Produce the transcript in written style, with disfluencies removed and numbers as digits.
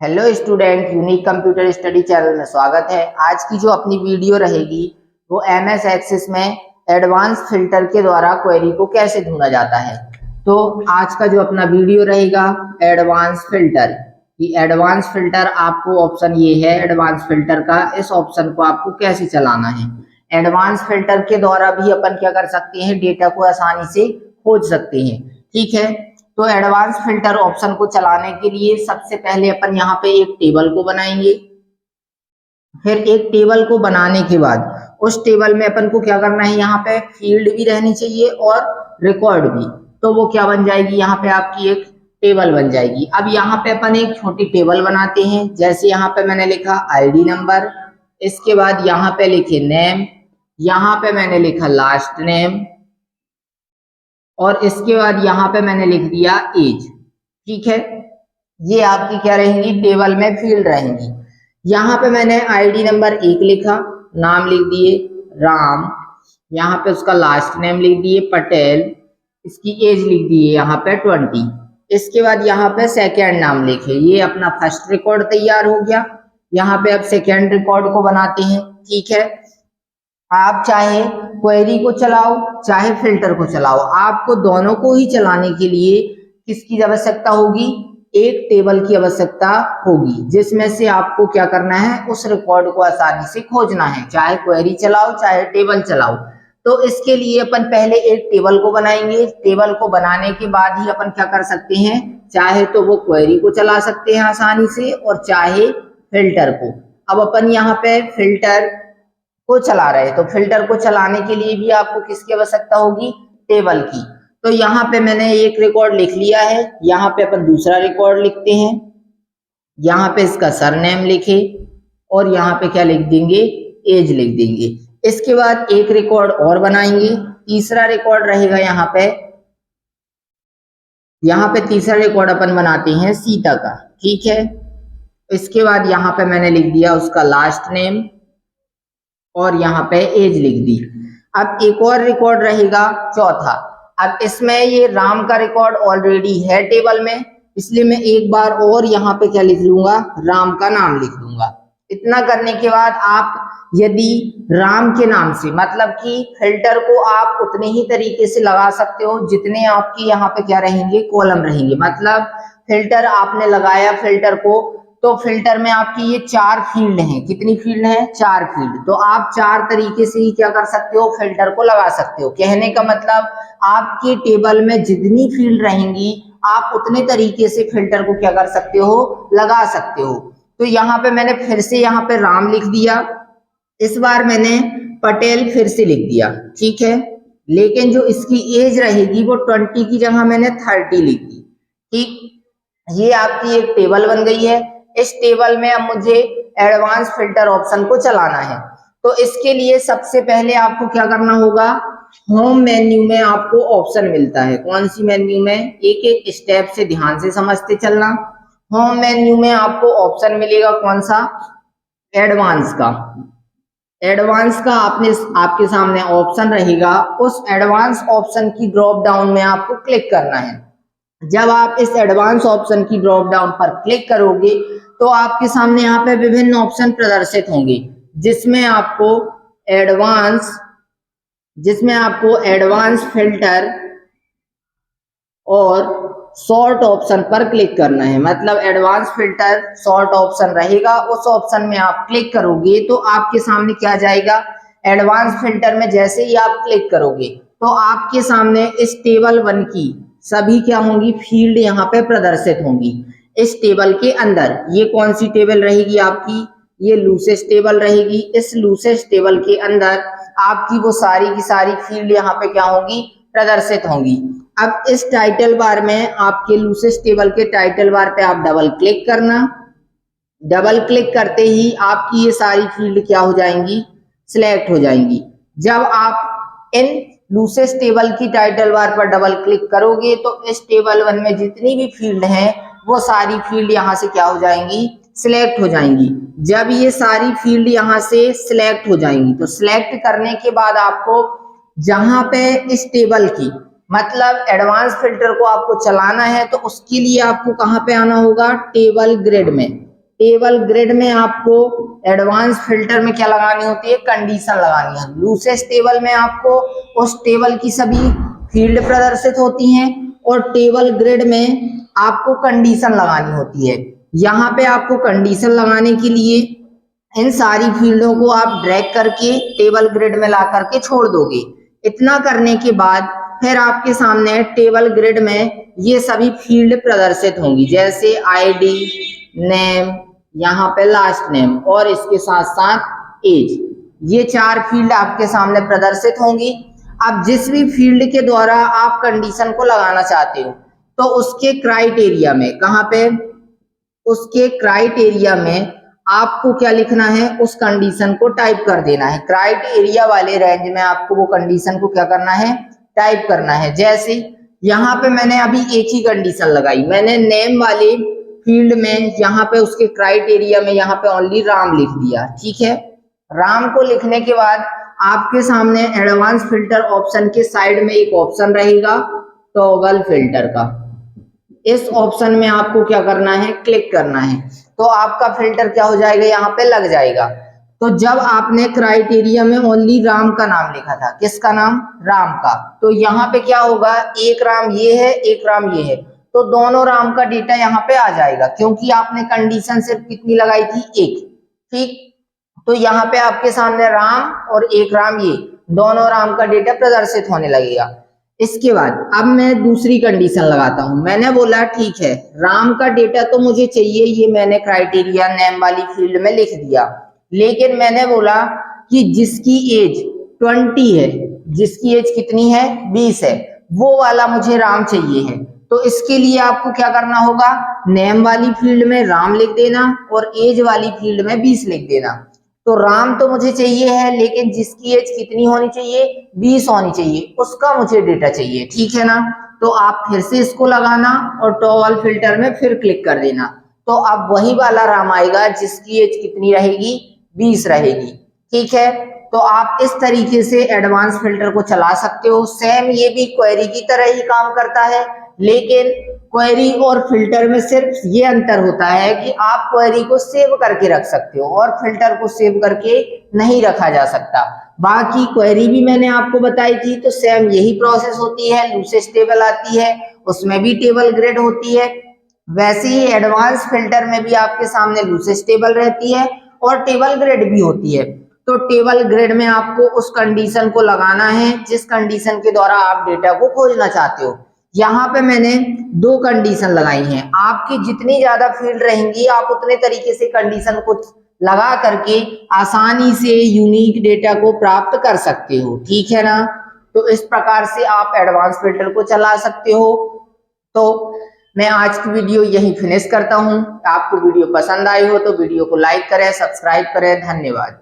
Hello student, unique computer study channel में स्वागत है। आज की जो अपनी वीडियो रहेगी वो एमएस एक्सेस में एडवांस फिल्टर के द्वारा क्वेरी को कैसे ढूंढा जाता है। तो आज का जो अपना वीडियो रहेगा एडवांस फिल्टर। ये एडवांस फिल्टर आपको ऑप्शन ये है एडवांस फिल्टर का, इस ऑप्शन को आपको कैसे चलाना है। एडवांस फिल्टर के द्वारा भी अपन क्या कर सकते हैं, डेटा को आसानी से खोज सकते हैं। ठीक है, तो एडवांस फिल्टर ऑप्शन को चलाने के लिए सबसे पहले अपन यहाँ पे एक टेबल को बनाएंगे। फिर एक टेबल को बनाने के बाद उस टेबल में अपन को क्या करना है, यहाँ पे फील्ड भी रहनी चाहिए और रिकॉर्ड भी। तो वो क्या बन जाएगी, यहाँ पे आपकी एक टेबल बन जाएगी। अब यहाँ पे अपन एक छोटी टेबल बनाते हैं। जैसे यहाँ पे मैंने लिखा आईडी नंबर, इसके बाद यहाँ पे लिखे नेम, यहाँ पे मैंने लिखा लास्ट नेम और इसके बाद यहाँ पे मैंने लिख दिया एज। ठीक है, ये आपकी क्या रहेंगी, टेबल में फील्ड रहेंगी। यहाँ पे मैंने आईडी नंबर 1 लिखा, नाम लिख दिए राम, यहाँ पे उसका लास्ट नेम लिख दिए पटेल, इसकी एज लिख दिए यहाँ पे 20। इसके बाद यहाँ पे सेकेंड नाम लिखे। ये अपना फर्स्ट रिकॉर्ड तैयार हो गया। यहाँ पे अब सेकेंड रिकॉर्ड को बनाते हैं। ठीक है, आप चाहे क्वेरी को चलाओ चाहे फिल्टर को चलाओ, आपको दोनों को ही चलाने के लिए किसकी आवश्यकता होगी, एक टेबल की आवश्यकता होगी, जिसमें से आपको क्या करना है, उस रिकॉर्ड को आसानी से खोजना है। चाहे क्वेरी चलाओ चाहे टेबल चलाओ। तो इसके लिए अपन पहले एक टेबल को बनाएंगे। टेबल को बनाने के बाद ही अपन क्या कर सकते हैं, चाहे तो वो क्वेरी को चला सकते हैं आसानी से और चाहे फिल्टर को। अब अपन यहाँ पे फिल्टर को चला रहे हैं, तो फिल्टर को चलाने के लिए भी आपको किसकी आवश्यकता होगी, टेबल की। तो यहाँ पे मैंने एक रिकॉर्ड लिख लिया है, यहाँ पे अपन दूसरा रिकॉर्ड लिखते हैं। यहाँ पे इसका सरनेम लिखे और यहाँ पे क्या लिख देंगे, एज लिख देंगे। इसके बाद एक रिकॉर्ड और बनाएंगे, तीसरा रिकॉर्ड रहेगा यहाँ पे। यहाँ पे तीसरा रिकॉर्ड अपन बनाते हैं सीता का। ठीक है, इसके बाद यहाँ पे मैंने लिख दिया उसका लास्ट नेम और यहाँ पे एज लिख दी। अब एक और रिकॉर्ड रहेगा चौथा। अब इसमें ये राम का रिकॉर्ड ऑलरेडी है टेबल में, इसलिए मैं एक बार और यहाँ पे क्या लिख लूंगा, राम का नाम लिख दूंगा। इतना करने के बाद आप यदि राम के नाम से, मतलब कि फिल्टर को आप उतने ही तरीके से लगा सकते हो जितने आपके यहाँ पे क्या रहेंगे, कॉलम रहेंगे। मतलब फिल्टर आपने लगाया फिल्टर को, तो फिल्टर में आपकी ये 4 फील्ड हैं। कितनी फील्ड हैं, 4 फील्ड। तो आप 4 तरीके से ही क्या कर सकते हो, फिल्टर को लगा सकते हो। कहने का मतलब आपके टेबल में जितनी फील्ड रहेंगी आप उतने तरीके से फिल्टर को क्या कर सकते हो, लगा सकते हो। तो यहाँ पे मैंने फिर से यहाँ पे राम लिख दिया, इस बार मैंने पटेल फिर से लिख दिया। ठीक है, लेकिन जो इसकी एज रहेगी वो 20 की जगह मैंने 30 लिख दी। ठीक, ये आपकी एक टेबल बन गई है। इस टेबल में अब मुझे एडवांस फिल्टर ऑप्शन को चलाना है। तो इसके लिए सबसे पहले आपको क्या करना होगा, होम मेन्यू में आपको ऑप्शन मिलता है। कौन सी मेन्यू में, एक एक स्टेप से ध्यान से समझते चलना। होम मेन्यू में आपको ऑप्शन मिलेगा कौन सा, एडवांस का। एडवांस का आपके सामने ऑप्शन रहेगा, उस एडवांस ऑप्शन की ड्रॉप डाउन में आपको क्लिक करना है। जब आप इस एडवांस ऑप्शन की ड्रॉप डाउन पर क्लिक करोगे तो आपके सामने यहाँ पे विभिन्न ऑप्शन प्रदर्शित होंगे, जिसमें आपको एडवांस फिल्टर और शॉर्ट ऑप्शन पर क्लिक करना है। मतलब एडवांस फिल्टर शॉर्ट ऑप्शन रहेगा, उस ऑप्शन में आप क्लिक करोगे तो आपके सामने क्या जाएगा, एडवांस फिल्टर में जैसे ही आप क्लिक करोगे तो आपके सामने इस टेबल 1 की सभी क्या होंगी, फील्ड यहाँ पे प्रदर्शित होंगी। इस टेबल के अंदर ये कौन सी टेबल रहेगी आपकी, ये लूसेस्ट टेबल रहेगी। इस लूसेस्ट टेबल के अंदर आपकी वो सारी की सारी फील्ड यहाँ पे क्या होंगी, प्रदर्शित होंगी। अब इस टाइटल बार में आपके लूसेस्ट टेबल के टाइटल बार पे आप डबल क्लिक करना। डबल क्लिक करते ही आपकी ये सारी फील्ड क्या हो जाएंगी, सिलेक्ट हो जाएंगी। जब आप इन लूसेस्ट टेबल की टाइटल बार पर डबल क्लिक करोगे तो इस टेबल 1 में जितनी भी फील्ड हैं वो सारी फील्ड यहाँ से क्या हो जाएंगी, सिलेक्ट हो जाएंगी। जब ये सारी फील्ड यहाँ से सिलेक्ट हो जाएंगी तो सिलेक्ट करने के बाद आपको जहां पे इस टेबल की, मतलब एडवांस फिल्टर को आपको चलाना है तो उसके लिए आपको कहां पे आना होगा, टेबल ग्रिड में। टेबल ग्रिड में आपको एडवांस फिल्टर में क्या लगानी होती है, कंडीशन लगानी है। लूसेस्ट टेबल में आपको उस टेबल की सभी फील्ड प्रदर्शित होती हैं और टेबल ग्रिड में आपको कंडीशन लगानी होती है। यहाँ पे आपको कंडीशन लगाने के लिए इन सारी फील्डों को आप ड्रैग करके टेबल ग्रिड में ला करके छोड़ दोगे। इतना करने के बाद फिर आपके सामने टेबल ग्रिड में ये सभी फील्ड प्रदर्शित होंगी, जैसे आईडी, नेम, यहाँ पे लास्ट नेम और इसके साथ साथ एज। ये 4 फील्ड आपके सामने प्रदर्शित होंगी। अब जिस भी फील्ड के द्वारा आप कंडीशन को लगाना चाहते हो तो उसके क्राइटेरिया में, कहाँ पे, उसके क्राइटेरिया में आपको क्या लिखना है, उस कंडीशन को टाइप कर देना है। क्राइटेरिया वाले रेंज में आपको वो कंडीशन को क्या करना है, टाइप करना है। जैसे यहाँ पे मैंने अभी एक ही कंडीशन लगाई, मैंने नेम वाले फील्ड में यहाँ पे उसके क्राइटेरिया में यहाँ पे ओनली राम लिख दिया। ठीक है, राम को लिखने के बाद आपके सामने एडवांस फिल्टर ऑप्शन के साइड में एक ऑप्शन रहेगा टॉगल फिल्टर का। इस ऑप्शन में आपको क्या करना है, क्लिक करना है, तो आपका फिल्टर क्या हो जाएगा, यहाँ पे लग जाएगा। तो जब आपने क्राइटेरिया में ओनली राम का नाम लिखा था, किसका नाम, राम का, तो यहाँ पे क्या होगा, एक राम ये है, एक राम ये है, तो दोनों राम का डेटा यहाँ पे आ जाएगा, क्योंकि आपने कंडीशन सिर्फ कितनी लगाई थी, एक। ठीक, तो यहाँ पे आपके सामने राम और एक राम, ये दोनों राम का डेटा प्रदर्शित होने लगेगा। इसके बाद अब मैं दूसरी कंडीशन लगाता हूं। मैंने बोला ठीक है, राम का डेटा तो मुझे चाहिए, ये मैंने क्राइटेरिया नेम वाली फील्ड में लिख दिया, लेकिन मैंने बोला कि जिसकी एज 20 है, जिसकी एज कितनी है, 20 है, वो वाला मुझे राम चाहिए है। तो इसके लिए आपको क्या करना होगा, नेम वाली फील्ड में राम लिख देना और एज वाली फील्ड में 20 लिख देना। तो राम तो मुझे चाहिए है, लेकिन जिसकी एज कितनी होनी चाहिए, 20 होनी चाहिए, उसका मुझे डेटा चाहिए। ठीक है ना, तो आप फिर से इसको लगाना और टॉगल फिल्टर में फिर क्लिक कर देना, तो अब वही वाला राम आएगा जिसकी एज कितनी रहेगी, 20 रहेगी। ठीक है, तो आप इस तरीके से एडवांस फिल्टर को चला सकते हो। सेम ये भी क्वेरी की तरह ही काम करता है, लेकिन क्वेरी और फिल्टर में सिर्फ ये अंतर होता है कि आप क्वेरी को सेव करके रख सकते हो और फिल्टर को सेव करके नहीं रखा जा सकता। बाकी क्वेरी भी मैंने आपको बताई थी, तो सेम यही प्रोसेस होती है। लूसेस्ट टेबल आती है, उसमें भी टेबल ग्रिड होती है, वैसे ही एडवांस फिल्टर में भी आपके सामने लूसेस्ट टेबल रहती है और टेबल ग्रिड भी होती है। तो टेबल ग्रिड में आपको उस कंडीशन को लगाना है जिस कंडीशन के द्वारा आप डेटा को खोजना चाहते हो। यहाँ पे मैंने 2 कंडीशन लगाई हैं। आपकी जितनी ज्यादा फील्ड रहेंगी, आप उतने तरीके से कंडीशन को लगा करके आसानी से यूनिक डेटा को प्राप्त कर सकते हो। ठीक है ना, तो इस प्रकार से आप एडवांस फिल्टर को चला सकते हो। तो मैं आज की वीडियो यहीं फिनिश करता हूं। आपको वीडियो पसंद आई हो तो वीडियो को लाइक करें, सब्सक्राइब करें। धन्यवाद।